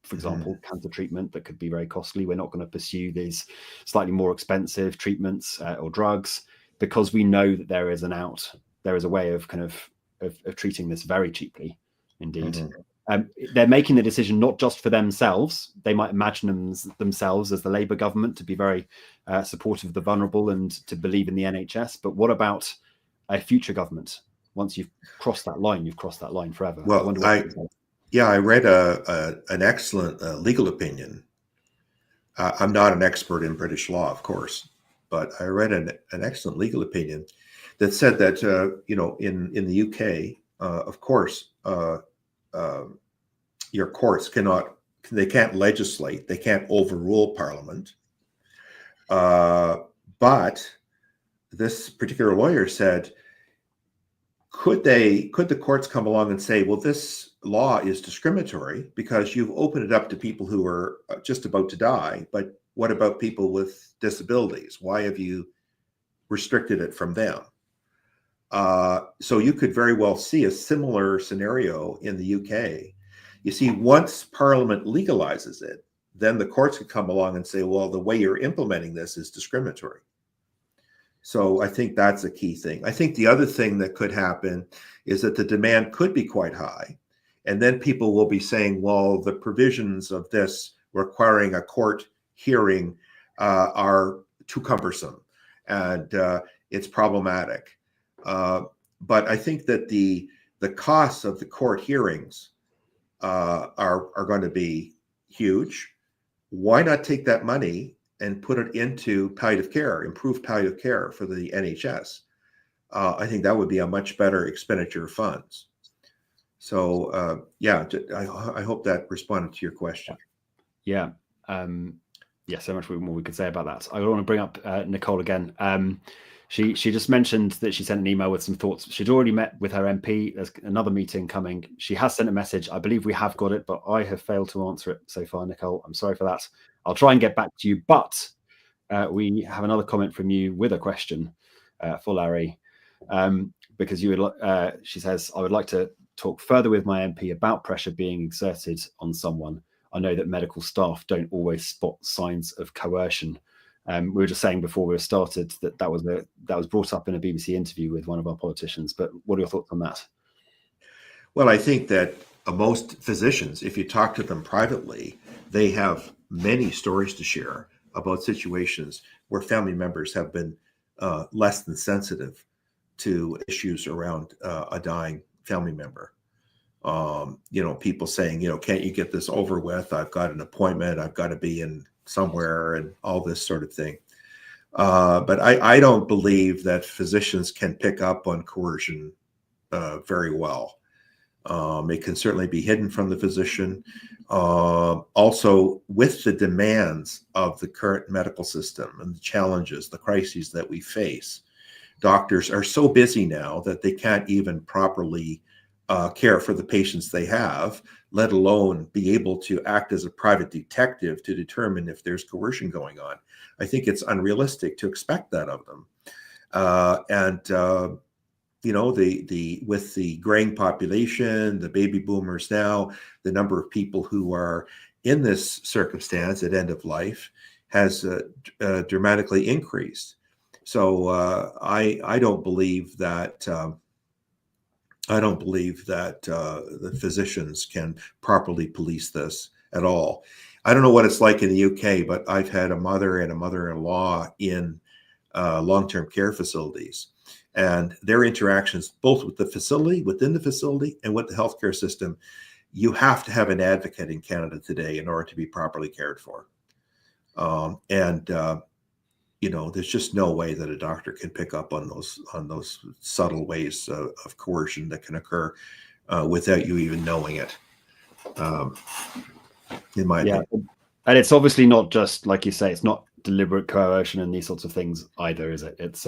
A: for example, cancer treatment that could be very costly. We're not going to pursue these slightly more expensive treatments or drugs because we know that there is a way of kind of treating this very cheaply indeed. They're making the decision not just for themselves. They might imagine themselves as the Labour government to be very supportive of the vulnerable and to believe in the NHS. But what about a future government? Once you've crossed that line, you've crossed that line forever.
B: Well, I read an excellent legal opinion. I'm not an expert in British law, of course, but I read an excellent legal opinion that said that in the UK, of course, your courts can't legislate, they can't overrule Parliament. But this particular lawyer said, could the courts come along and say, well, this law is discriminatory because you've opened it up to people who are just about to die, but what about people with disabilities? Why have you restricted it from them? So you could very well see a similar scenario in the UK. You see, once Parliament legalizes it, then the courts could come along and say, well, the way you're implementing this is discriminatory. So I think that's a key thing. I think the other thing that could happen is that the demand could be quite high. And then people will be saying, well, the provisions of this requiring a court hearing are too cumbersome and it's problematic. But I think that the costs of the court hearings are going to be huge. Why not take that money and put it into palliative care, improve palliative care for the NHS? I think that would be a much better expenditure of funds. So I hope that responded to your question.
A: Yeah. So much more we could say about that. I want to bring up Nicole again. She just mentioned that she sent an email with some thoughts. She'd already met with her MP. There's another meeting coming. She has sent a message. I believe we have got it, but I have failed to answer it so far, Nicole. I'm sorry for that. I'll try and get back to you, but we have another comment from you with a question for Larry, because she says, I would like to talk further with my MP about pressure being exerted on someone. I know that medical staff don't always spot signs of coercion. We were just saying before we started that was brought up in a BBC interview with one of our politicians. But what are your thoughts on that?
B: Well, I think that most physicians, if you talk to them privately, they have many stories to share about situations where family members have been less than sensitive to issues around a dying family member. People saying, can't you get this over with? I've got an appointment. I've got to be in somewhere and all this sort of thing. But I don't believe that physicians can pick up on coercion very well. It can certainly be hidden from the physician. Also, with the demands of the current medical system and the challenges, the crises that we face, doctors are so busy now that they can't even properly care for the patients they have, let alone be able to act as a private detective to determine if there's coercion going on. I think it's unrealistic to expect that of them. With the graying population, the baby boomers now, the number of people who are in this circumstance at end of life has dramatically increased. So I don't believe that the physicians can properly police this at all. I don't know what it's like in the UK, but I've had a mother and a mother-in-law in long-term care facilities, and their interactions both with the facility, within the facility, and with the healthcare system. You have to have an advocate in Canada today in order to be properly cared for. There's just no way that a doctor can pick up on those subtle ways of coercion that can occur without you even knowing it. In my opinion.
A: And it's obviously not just, like you say, it's not deliberate coercion and these sorts of things either, is it? It's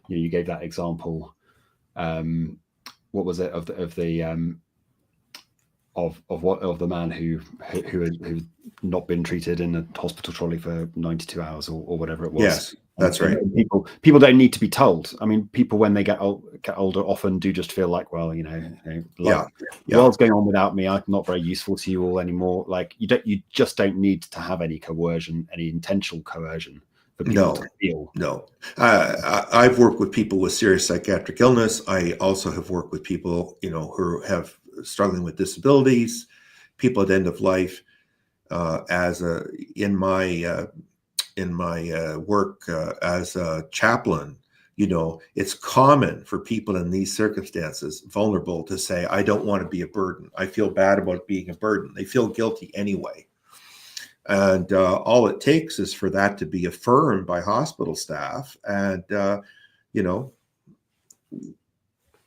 A: you gave that example. What was it of the of the man who not been treated in a hospital trolley for 92 hours or whatever it was.
B: Yes, that's right.
A: People don't need to be told. I mean, people when they get older often do just feel like, well, the world's going on without me. I'm not very useful to you all anymore. Like you just don't need to have any coercion, any intentional coercion for people to feel.
B: No. I've worked with people with serious psychiatric illness. I also have worked with people, who have struggling with disabilities, people at end of life. In my work as a chaplain, it's common for people in these circumstances, vulnerable, to say, I don't want to be a burden. I feel bad about being a burden. They feel guilty anyway. And all it takes is for that to be affirmed by hospital staff. And,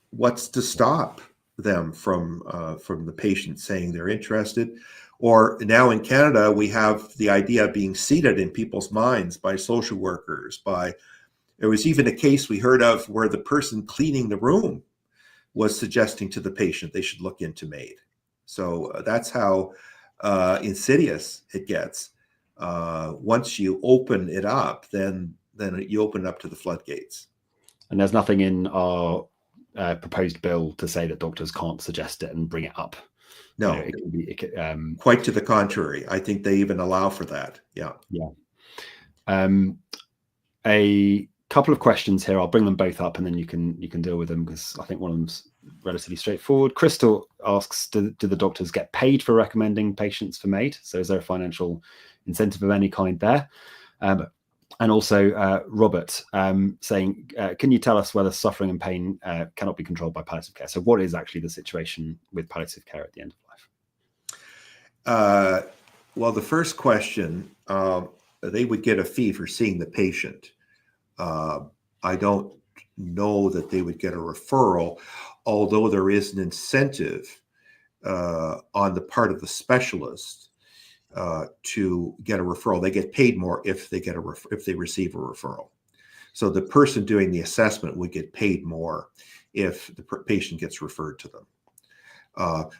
B: what's to stop them from the patient saying they're interested? Or now in Canada, we have the idea of being seated in people's minds by social workers. There was even a case we heard of where the person cleaning the room was suggesting to the patient they should look into MAiD. So that's how insidious it gets. Once you open it up, then you open it up to the floodgates.
A: And there's nothing in our proposed bill to say that doctors can't suggest it and bring it up.
B: No,
A: it can be
B: quite to the contrary. I think they even allow for that. Yeah.
A: A couple of questions here. I'll bring them both up, and then you can deal with them, because I think one of them's relatively straightforward. Crystal asks, do the doctors get paid for recommending patients for MAiD? So is there a financial incentive of any kind there? And also Robert saying, can you tell us whether suffering and pain cannot be controlled by palliative care? So what is actually the situation with palliative care at the end of life?
B: Well, the first question, they would get a fee for seeing the patient. I don't know that they would get a referral, although there is an incentive on the part of the specialist to get a referral. They get paid more if they receive a referral. So the person doing the assessment would get paid more if the patient gets referred to them.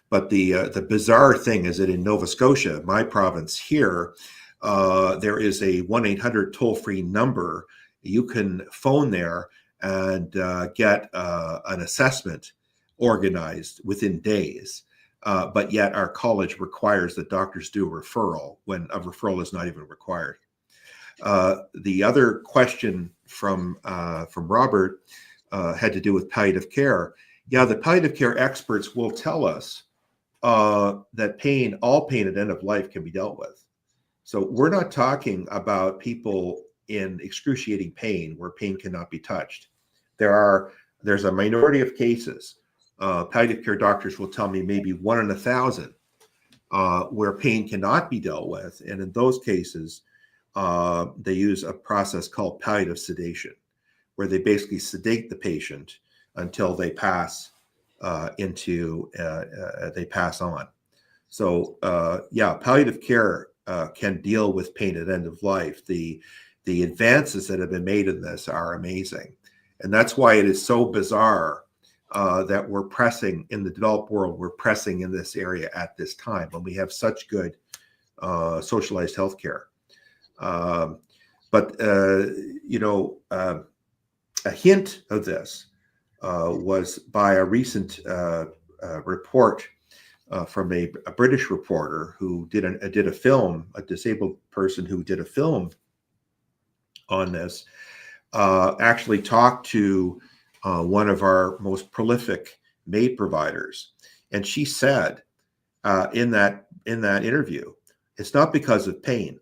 B: But the bizarre thing is that in Nova Scotia, my province here, there is a 1-800 toll-free number. You can phone there and get an assessment organized within days. But yet our college requires that doctors do a referral when a referral is not even required. The other question from Robert had to do with palliative care. Yeah, the palliative care experts will tell us that all pain at end of life can be dealt with. So we're not talking about people in excruciating pain where pain cannot be touched. There's a minority of cases. Palliative care doctors will tell me maybe 1 in 1,000 where pain cannot be dealt with. And in those cases, they use a process called palliative sedation, where they basically sedate the patient until they pass on. So palliative care can deal with pain at end of life. The advances that have been made in this are amazing. And that's why it is so bizarre that we're pressing in the developed world. We're pressing in this area at this time when we have such good socialized healthcare. But a hint of this was by a recent report from a British reporter who did a film, a disabled person who did a film on this, actually talked to one of our most prolific MAiD providers. And she said in that interview, it's not because of pain,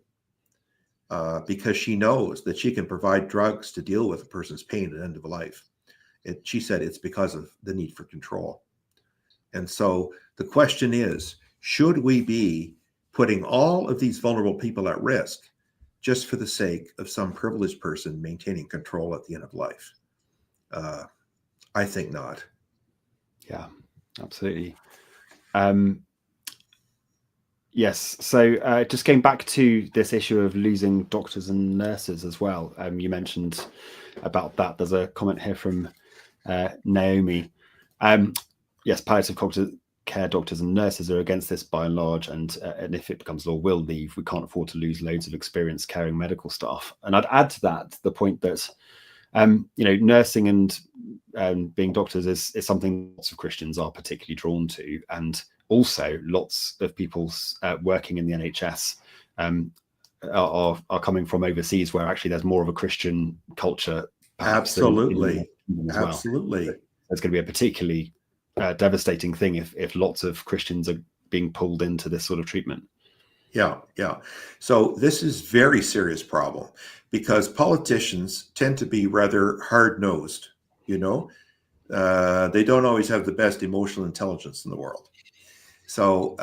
B: because she knows that she can provide drugs to deal with a person's pain at the end of life. She said it's because of the need for control. And so the question is, should we be putting all of these vulnerable people at risk just for the sake of some privileged person maintaining control at the end of life? I think not.
A: Yeah, absolutely. Yes. So just going back to this issue of losing doctors and nurses as well. You mentioned about that. There's a comment here from Naomi. Yes, palliative care doctors and nurses are against this by and large, and if it becomes law, will leave. We can't afford to lose loads of experienced caring medical staff. And I'd add to that the point that nursing and being doctors is something lots of Christians are particularly drawn to, and also lots of people working in the NHS are coming from overseas, where actually there's more of a Christian culture.
B: Absolutely,
A: as
B: absolutely.
A: Well. There's going to be a particularly devastating thing if lots of Christians are being pulled into this sort of treatment.
B: Yeah, yeah. So this is very serious problem because politicians tend to be rather hard-nosed, you know. They don't always have the best emotional intelligence in the world. So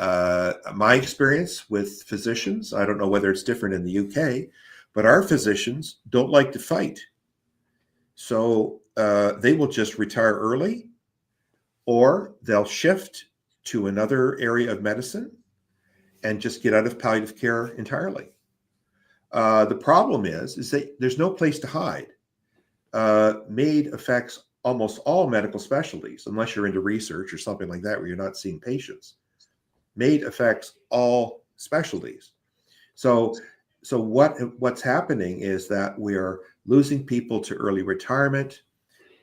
B: my experience with physicians, I don't know whether it's different in the UK, but our physicians don't like to fight. So they will just retire early, or they'll shift to another area of medicine and just get out of palliative care entirely. The problem is that there's no place to hide. MAiD affects almost all medical specialties, unless you're into research or something like that, where you're not seeing patients. MAiD affects all specialties. So what's happening is that we are losing people to early retirement.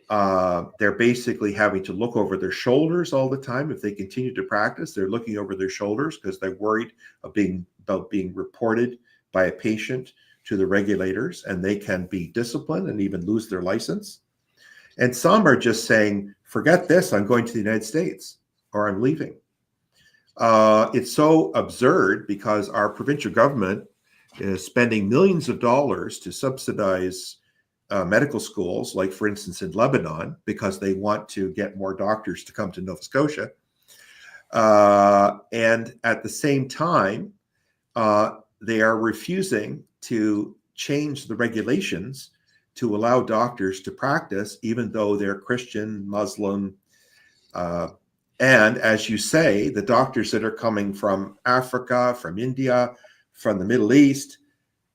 B: They're basically having to look over their shoulders all the time. If they continue to practice, they're looking over their shoulders because they're worried about being reported by a patient to the regulators, and they can be disciplined and even lose their license. And some are just saying, forget this, I'm going to the United States, or I'm leaving. It's so absurd because our provincial government is spending millions of dollars to subsidize medical schools, like for instance in Lebanon, because they want to get more doctors to come to Nova Scotia. And at the same time, they are refusing to change the regulations to allow doctors to practice, even though they're Christian, Muslim. And as you say, the doctors that are coming from Africa, from India, from the Middle East,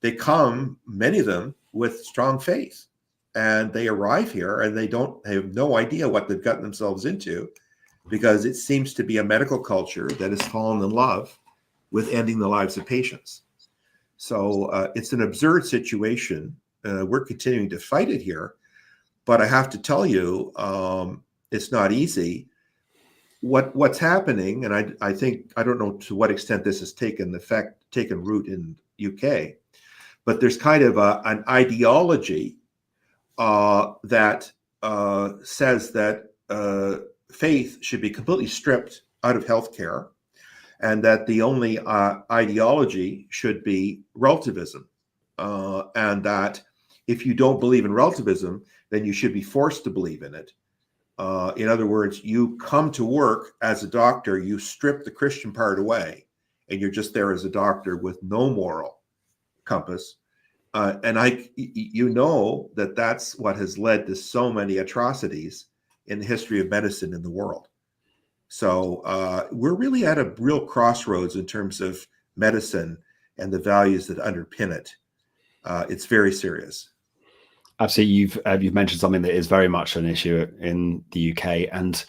B: they come, many of them, with strong faith. And they arrive here and they have no idea what they've gotten themselves into, because it seems to be a medical culture that has fallen in love with ending the lives of patients. So it's an absurd situation. We're continuing to fight it here. But I have to tell you, it's not easy. What's happening, and I think, I don't know to what extent this has taken root in UK, but there's kind of an ideology that says that faith should be completely stripped out of healthcare, and that the only ideology should be relativism, and that if you don't believe in relativism, then you should be forced to believe in it. In other words, you come to work as a doctor, you strip the Christian part away, and you're just there as a doctor with no moral compass. And you know that that's what has led to so many atrocities in the history of medicine in the world. So we're really at a real crossroads in terms of medicine and the values that underpin it. It's very serious.
A: Absolutely, you've mentioned something that is very much an issue in the UK, and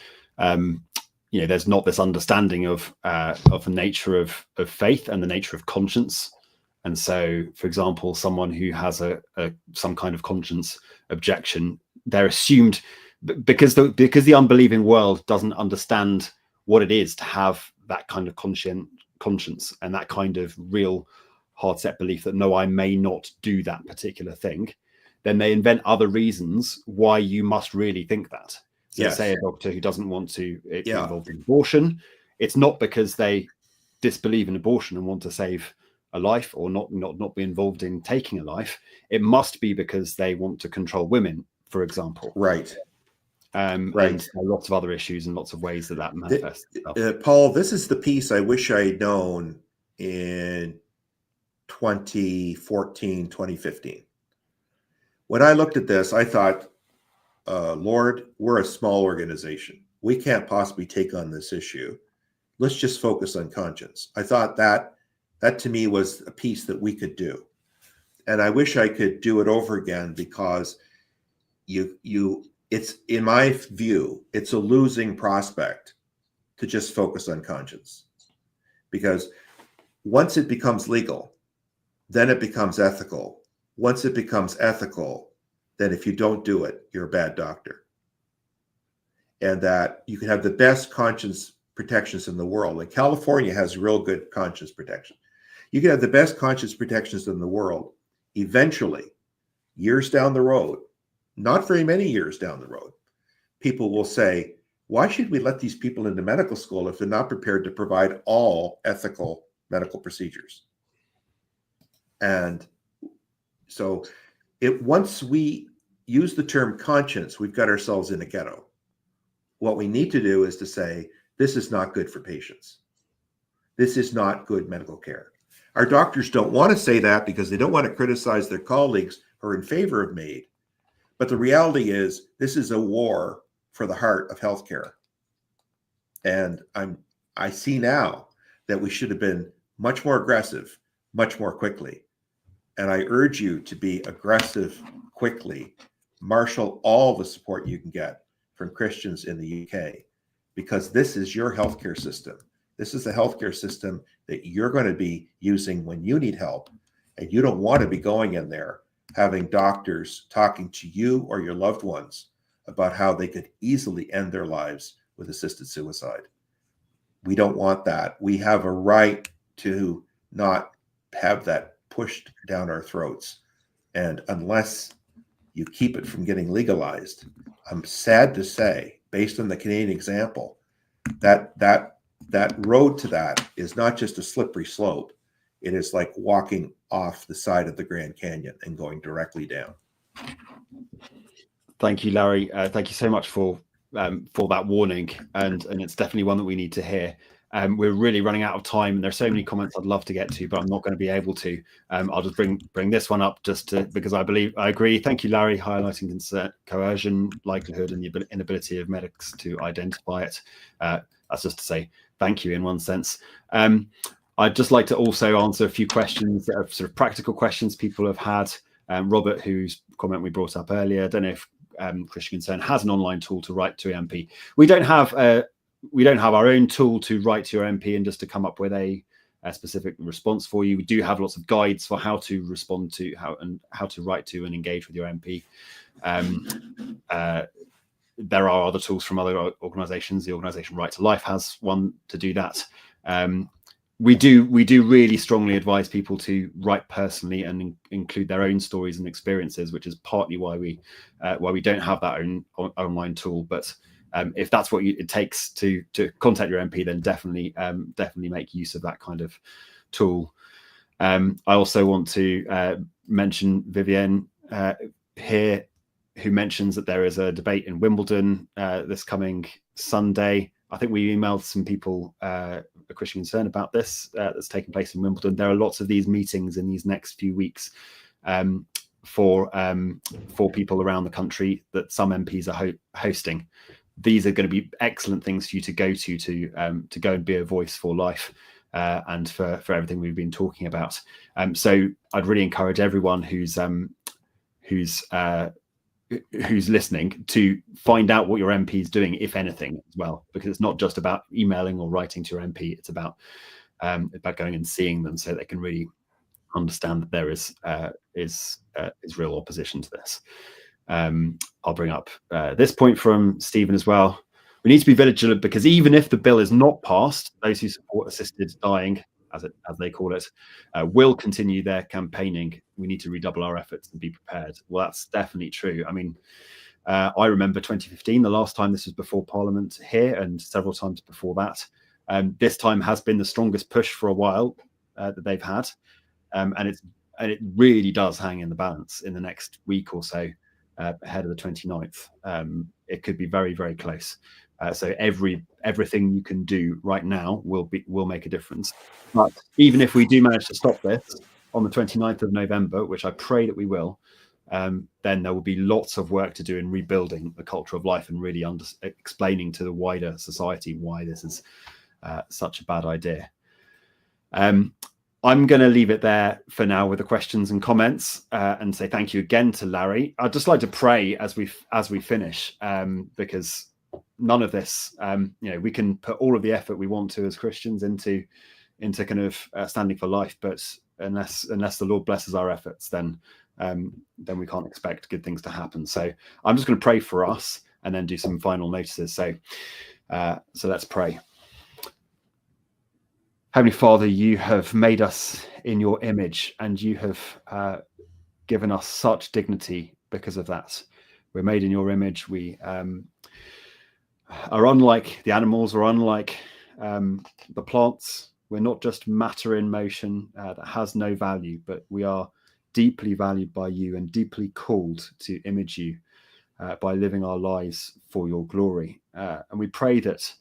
A: there's not this understanding of the nature of faith and the nature of conscience. And so, for example, someone who has some kind of conscience objection, they're assumed, because the unbelieving world doesn't understand what it is to have that kind of conscience and that kind of real hard set belief that, no, I may not do that particular thing. Then they invent other reasons why you must really think that. So yes. Say a doctor who doesn't want to be involved in abortion, it's not because they disbelieve in abortion and want to save a life, or not be involved in taking a life. It must be because they want to control women, for example.
B: Right.
A: And lots of other issues and lots of ways that manifests itself.
B: Paul, this is the piece I wish I had known in 2014, 2015. When I looked at this, I thought, Lord, we're a small organization. We can't possibly take on this issue. let's just focus on conscience. I thought that to me was a piece that we could do. And I wish I could do it over again, because it's, in my view, it's a losing prospect to just focus on conscience. Because once it becomes legal, then it becomes ethical. Once it becomes ethical, then if you don't do it, you're a bad doctor. And that you can have the best conscience protections in the world. Like California has real good conscience protection. You can have the best conscience protections in the world. Eventually, years down the road, not very many years down the road, people will say, why should we let these people into medical school if they're not prepared to provide all ethical medical procedures? And so once we use the term conscience, we've got ourselves in a ghetto. What we need to do is to say, this is not good for patients. This is not good medical care. Our doctors don't want to say that because they don't want to criticize their colleagues who are in favor of MAiD. But the reality is, this is a war for the heart of healthcare. And I see now that we should have been much more aggressive, much more quickly. And I urge you to be aggressive quickly. Marshal all the support you can get from Christians in the UK, because this is your healthcare system. This is the healthcare system that you're going to be using when you need help. And you don't want to be going in there having doctors talking to you or your loved ones about how they could easily end their lives with assisted suicide. We don't want that. We have a right to not have that pushed down our throats. And unless you keep it from getting legalized, I'm sad to say, based on the Canadian example, that road to that is not just a slippery slope. It is like walking off the side of the Grand Canyon and going directly down.
A: Thank you, Larry. Thank you so much for that warning, and it's definitely one that we need to hear. We're really running out of time, and there's so many comments I'd love to get to, but I'm not going to be able to. I'll just bring this one up because I agree. Thank you, Larry, highlighting concern, coercion, likelihood, and the inability of medics to identify it. That's just to say thank you in one sense. I'd just like to also answer a few questions, sort of practical questions people have had. Robert, whose comment we brought up earlier, I don't know if Christian Concern has an online tool to write to MP. We don't have our own tool to write to your MP and just to come up with a specific response for you. We do have lots of guides for how to respond to how to write to and engage with your MP. There are other tools from other organisations. The organisation Right to Life has one to do that. We do really strongly advise people to write personally and include their own stories and experiences, which is partly why we don't have that own online tool. But if that's what it takes to contact your MP, then definitely make use of that kind of tool. I also want to mention Vivienne here, who mentions that there is a debate in Wimbledon this coming Sunday. I think we emailed some people a Christian Concern about this that's taking place in Wimbledon. There are lots of these meetings in these next few weeks for people around the country that some MPs are hosting. These are going to be excellent things for you to go to go and be a voice for life and for everything we've been talking about. So I'd really encourage everyone who's listening to find out what your MP is doing, if anything, as well, because it's not just about emailing or writing to your MP. It's about going and seeing them so they can really understand that there is real opposition to this. I'll bring up this point from Stephen as well. We need to be vigilant because even if the bill is not passed, those who support assisted dying, as they call it, will continue their campaigning. We need to redouble our efforts and be prepared. Well, that's definitely true. I mean, I remember 2015, the last time this was before Parliament here, and several times before that. This time has been the strongest push for a while that they've had, and it really does hang in the balance in the next week or so ahead of the 29th. It could be very, very close. So everything you can do right now will make a difference. But even if we do manage to stop this on the 29th of November, which I pray that we will, then there will be lots of work to do in rebuilding the culture of life and really explaining to the wider society why this is such a bad idea. I'm going to leave it there for now with the questions and comments, and say thank you again to Larry. I'd just like to pray as we finish, because none of this, we can put all of the effort we want to as Christians into kind of standing for life, but unless the Lord blesses our efforts, then we can't expect good things to happen. So I'm just going to pray for us and then do some final notices. So let's pray. Heavenly Father, you have made us in your image, and you have given us such dignity because of that. We're made in your image. We are unlike the animals, or unlike the plants. We're not just matter in motion that has no value, but we are deeply valued by you and deeply called to image you by living our lives for your glory. And we pray that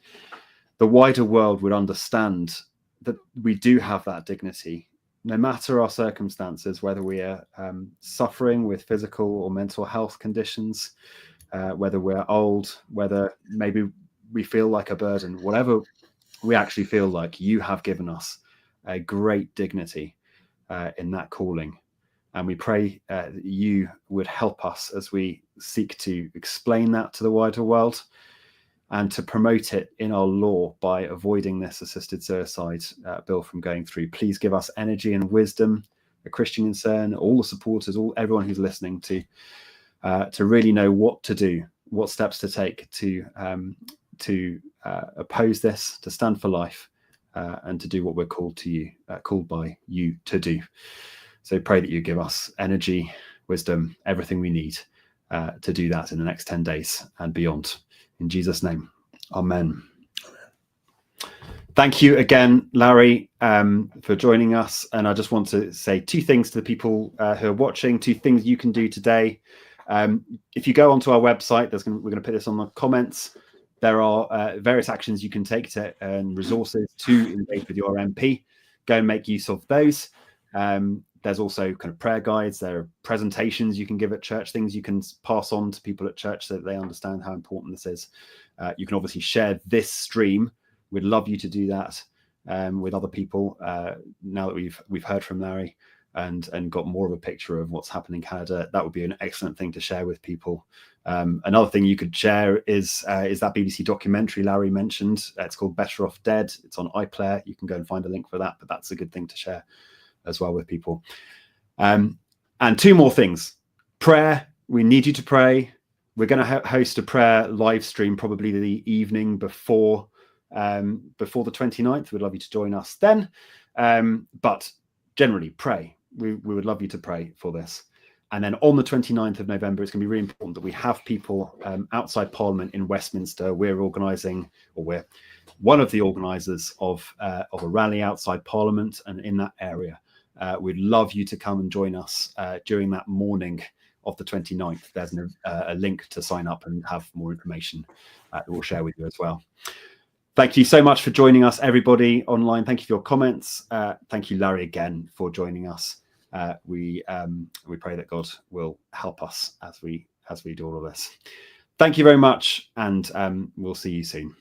A: the wider world would understand that we do have that dignity, no matter our circumstances, whether we are suffering with physical or mental health conditions, whether we're old, whether maybe we feel like a burden, whatever we actually feel like, you have given us a great dignity in that calling. And we pray that you would help us as we seek to explain that to the wider world, and to promote it in our law by avoiding this assisted suicide bill from going through. Please give us energy and wisdom, a Christian concern, all the supporters, everyone who's listening, to really know what to do, what steps to take to oppose this, to stand for life, and to do what we're called by you to do. So pray that you give us energy, wisdom, everything we need to do that in the next 10 days and beyond. In Jesus' name, amen. Thank you again, Larry, for joining us. And I just want to say two things to the people who are watching, two things you can do today. If you go onto our website, we're going to put this on the comments. There are various actions you can take to earn resources to engage with your MP. Go and make use of those. There's also kind of prayer guides. There are presentations you can give at church, things you can pass on to people at church so that they understand how important this is. You can obviously share this stream. We'd love you to do that with other people now that we've heard from Larry and got more of a picture of what's happening in Canada. That would be an excellent thing to share with people. Another thing you could share is that BBC documentary Larry mentioned. It's called Better Off Dead. It's on iPlayer. You can go and find a link for that, but that's a good thing to share as well with people. And two more things. Prayer. We need you to pray. We're going to host a prayer live stream probably the evening before the 29th. We'd love you to join us then. But generally, pray. We would love you to pray for this. And then on the 29th of November, it's going to be really important that we have people outside Parliament in Westminster. We're organising, or we're one of the organisers of a rally outside Parliament and in that area. We'd love you to come and join us during that morning of the 29th. There's a link to sign up and have more information that we'll share with you as well. Thank you so much for joining us, everybody online. Thank you for your comments. Thank you, Larry, again for joining us. We pray that God will help us as we do all of this. Thank you very much, and we'll see you soon.